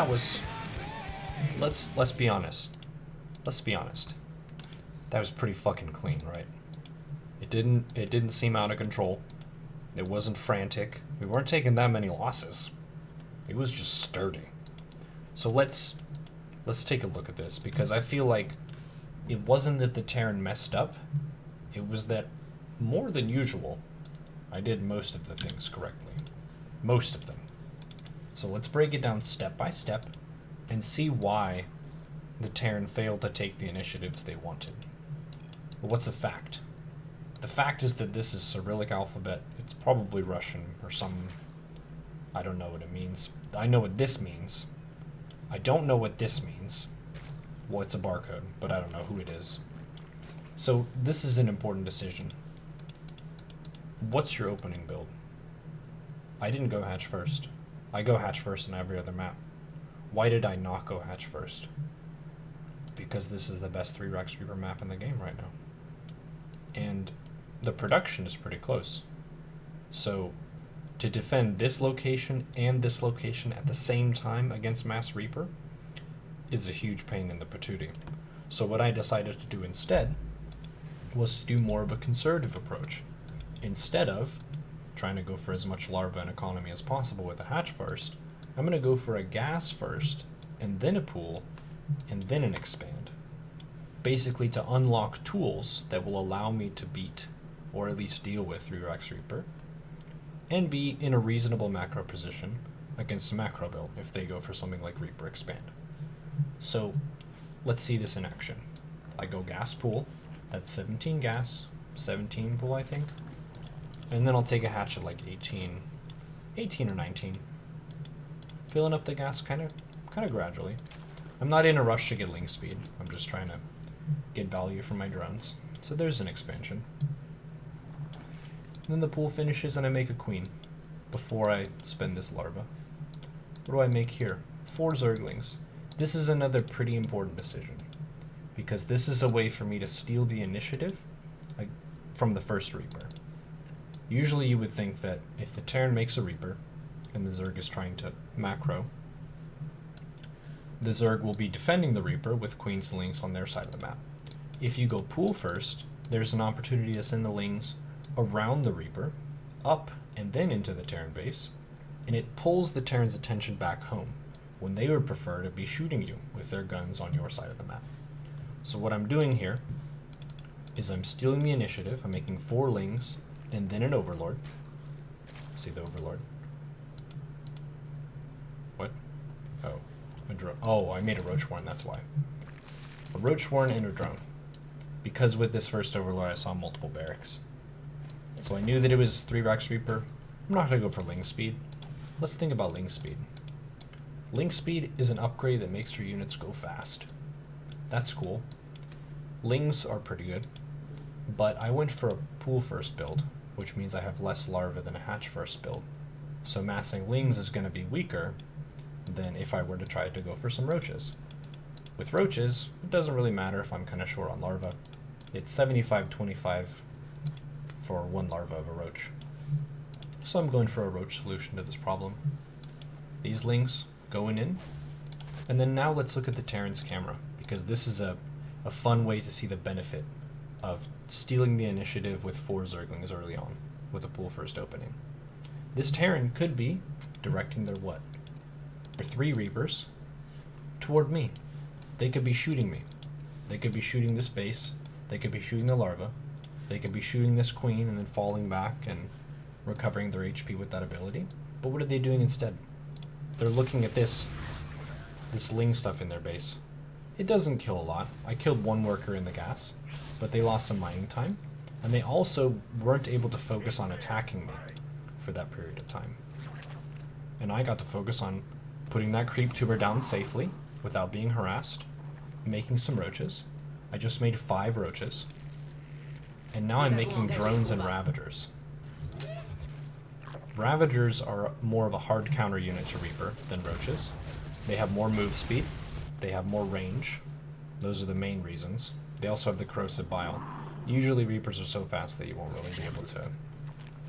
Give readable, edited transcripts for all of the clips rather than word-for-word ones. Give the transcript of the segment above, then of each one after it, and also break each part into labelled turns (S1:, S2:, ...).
S1: that was... Let's be honest. Let's be honest. That was pretty fucking clean, right? It didn't seem out of control. It wasn't frantic. We weren't taking that many losses. It was just sturdy. So let's take a look at this, because I feel like it wasn't that the Terran messed up. It was that, more than usual, I did most of the things correctly. Most of them. So let's break it down step by step and see why the Terran failed to take the initiatives they wanted. But what's a fact? The fact is that this is Cyrillic alphabet. It's probably Russian or some... I don't know what it means. I know what this means. I don't know what this means. Well, it's a barcode, but I don't know who it is. So this is an important decision. What's your opening build? I didn't go hatch first. I go hatch first in every other map. Why did I not go hatch first? Because this is the best 3 Rex Reaper map in the game right now. And the production is pretty close. So to defend this location and this location at the same time against Mass Reaper is a huge pain in the patootie. So what I decided to do instead was to do more of a conservative approach. Instead of trying to go for as much larva and economy as possible with a hatch first, I'm going to go for a gas first, and then a pool, and then an expand. Basically to unlock tools that will allow me to beat, or at least deal with 3 Rex Reaper, and be in a reasonable macro position against a macro build if they go for something like Reaper Expand. So let's see this in action. I go gas pool, that's 17 gas, 17 pool I think, and then I'll take a hatch at like 18 or 19. Filling up the gas kind of gradually. I'm not in a rush to get link speed, I'm just trying to get value from my drones. So there's an expansion. And then the pool finishes and I make a queen before I spend this larva. What do I make here? 4 Zerglings. This is another pretty important decision, because this is a way for me to steal the initiative from the first Reaper. Usually you would think that if the Terran makes a Reaper, and the Zerg is trying to macro, the Zerg will be defending the Reaper with queens and lings on their side of the map. If you go pool first, there's an opportunity to send the lings around the Reaper, up and then into the Terran base, and it pulls the Terran's attention back home, when they would prefer to be shooting you with their guns on your side of the map. So what I'm doing here is I'm stealing the initiative, I'm making 4 lings, and then an Overlord. See the Overlord? What? Oh, a drone. Oh, I made a Roach Warren, that's why. A Roach Warren and a drone. Because with this first Overlord I saw multiple barracks. So I knew that it was 3 Rex Reaper. I'm not going to go for Ling Speed. Let's think about Ling Speed. Ling Speed is an upgrade that makes your units go fast. That's cool. Lings are pretty good. But I went for a pool first build, which means I have less larva than a hatch first build. So massing lings is going to be weaker than if I were to try to go for some roaches. With roaches, it doesn't really matter if I'm kind of short on larva. It's 75-25 for 1 larva of a roach. So I'm going for a roach solution to this problem. These lings going in. And then now let's look at the Terran's camera, because this is a fun way to see the benefit of stealing the initiative with 4 Zerglings early on, with a pool first opening. This Terran could be directing their what? Their 3 Reapers toward me. They could be shooting me. They could be shooting this base. They could be shooting the larva. They could be shooting this queen and then falling back and recovering their HP with that ability. But what are they doing instead? They're looking at this Ling stuff in their base. It doesn't kill a lot. I killed 1 worker in the gas, but they lost some mining time, and they also weren't able to focus on attacking me for that period of time. And I got to focus on putting that creep tuber down safely without being harassed, making some roaches. I just made 5 roaches, and now I'm making drones and Ravagers. Ravagers are more of a hard counter unit to Reaper than roaches. They have more move speed, they have more range. Those are the main reasons. They also have the corrosive bile. Usually Reapers are so fast that you won't really be able to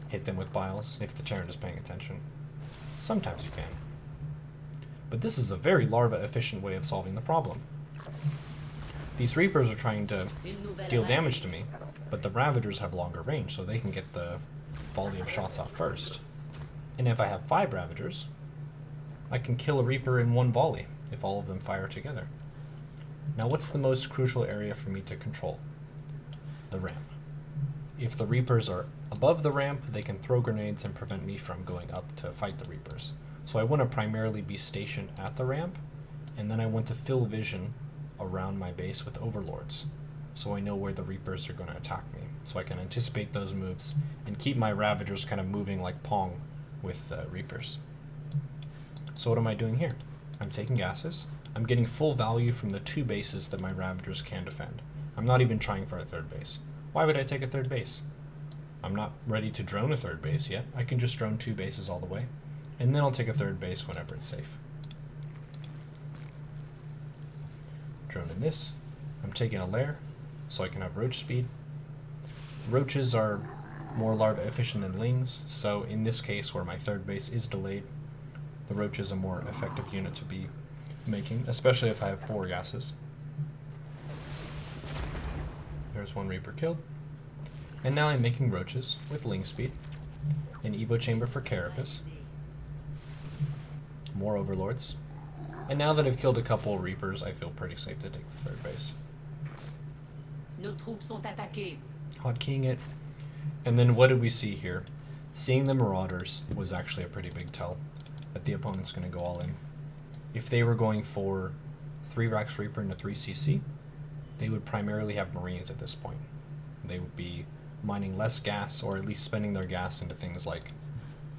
S1: hit them with biles if the Terran is paying attention. Sometimes you can. But this is a very larva-efficient way of solving the problem. These Reapers are trying to deal damage to me, but the Ravagers have longer range, so they can get the volley of shots off first. And if I have 5 Ravagers, I can kill a Reaper in one volley, if all of them fire together. Now what's the most crucial area for me to control? The ramp. If the Reapers are above the ramp, they can throw grenades and prevent me from going up to fight the Reapers. So I want to primarily be stationed at the ramp, and then I want to fill vision around my base with Overlords, so I know where the Reapers are going to attack me, so I can anticipate those moves and keep my Ravagers kind of moving like Pong with Reapers. So what am I doing here? I'm taking gases. I'm getting full value from the 2 bases that my Ravagers can defend. I'm not even trying for a 3rd base. Why would I take a 3rd base? I'm not ready to drone a 3rd base yet. I can just drone 2 bases all the way, and then I'll take a 3rd base whenever it's safe. Drone in this. I'm taking a lair, so I can have roach speed. Roaches are more larva efficient than lings, so in this case where my 3rd base is delayed, the roach is a more effective unit to be making, especially if I have 4 gases. There's 1 Reaper killed. And now I'm making roaches with ling speed, an Evo chamber for Carapace, more Overlords, and now that I've killed a couple Reapers, I feel pretty safe to take the 3rd base. Hotkeying it. And then what did we see here? Seeing the Marauders was actually a pretty big tell that the opponent's going to go all in. If they were going for 3 Rax Reaper into 3 CC, they would primarily have Marines at this point. They would be mining less gas, or at least spending their gas into things like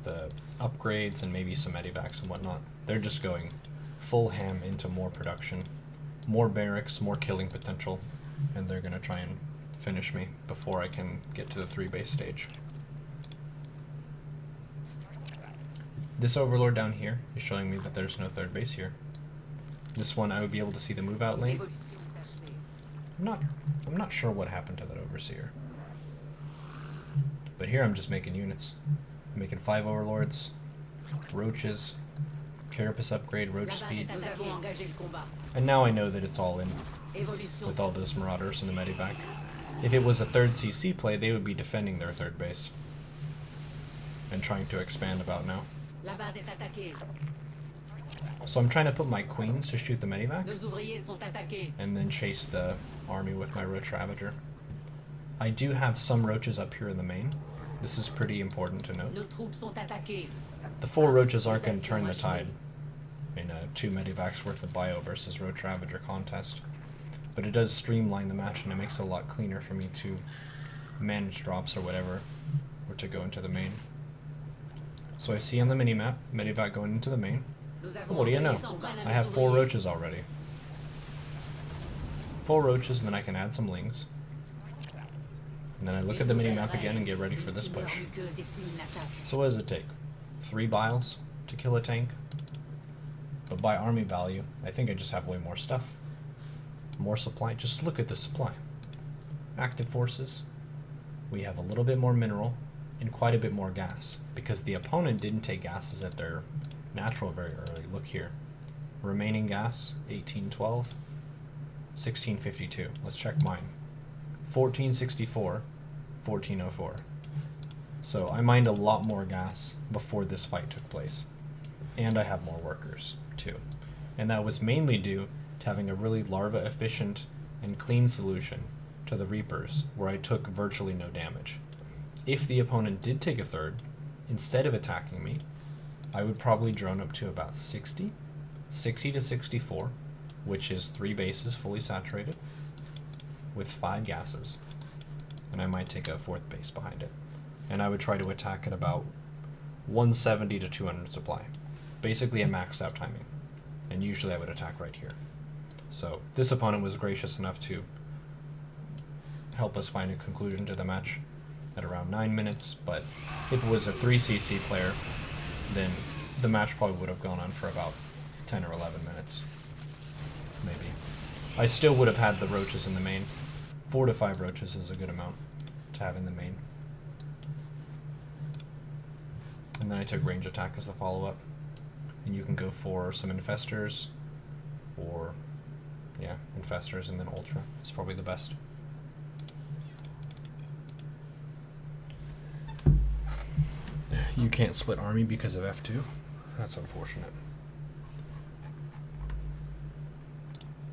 S1: the upgrades and maybe some Medivacs and whatnot. They're just going full ham into more production, more barracks, more killing potential, and they're going to try and finish me before I can get to the 3 base stage. This Overlord down here is showing me that there's no 3rd base here. This one I would be able to see the move out lane. I'm not sure what happened to that Overseer. But here I'm just making units. I'm making 5 Overlords, Roaches, Carapace upgrade, Roach speed. And now I know that it's all in with all those Marauders and the Medivac. If it was a 3rd CC play, they would be defending their 3rd base and trying to expand about now. So I'm trying to put my Queens to shoot the Medivac and then chase the army with my Roach Ravager. I do have some Roaches up here in the main. This is pretty important to note. The 4 Roaches aren't going to turn the tide in a 2 Medivacs worth of bio versus Roach Ravager contest. But it does streamline the match, and it makes it a lot cleaner for me to manage drops or whatever, or to go into the main. So I see on the minimap, Medivac going into the main. What do you know? I have 4 Roaches already. 4 Roaches, and then I can add some Lings. And then I look at the minimap again and get ready for this push. So what does it take? 3 Biles to kill a tank? But by army value, I think I just have way more stuff. More supply. Just look at the supply. Active forces. We have a little bit more mineral and quite a bit more gas, because the opponent didn't take gases at their natural very early. Look here. Remaining gas, 1812, 1652. Let's check mine. 1464, 1404. So I mined a lot more gas before this fight took place. And I have more workers, too. And that was mainly due to having a really larva efficient and clean solution to the Reapers, where I took virtually no damage. If the opponent did take a 3rd, instead of attacking me, I would probably drone up to about 60 to 64, which is 3 bases fully saturated, with 5 gases. And I might take a 4th base behind it. And I would try to attack at about 170 to 200 supply. Basically a maxed out timing. And usually I would attack right here. So this opponent was gracious enough to help us find a conclusion to the match at around 9 minutes, but if it was a 3cc player, then the match probably would have gone on for about 10 or 11 minutes, maybe. I still would have had the Roaches in the main. 4 to 5 Roaches is a good amount to have in the main. And then I took range attack as a follow-up. And you can go for some infestors, or yeah, infestors and then ultra. It's probably the best. You can't split army because of F2. That's unfortunate.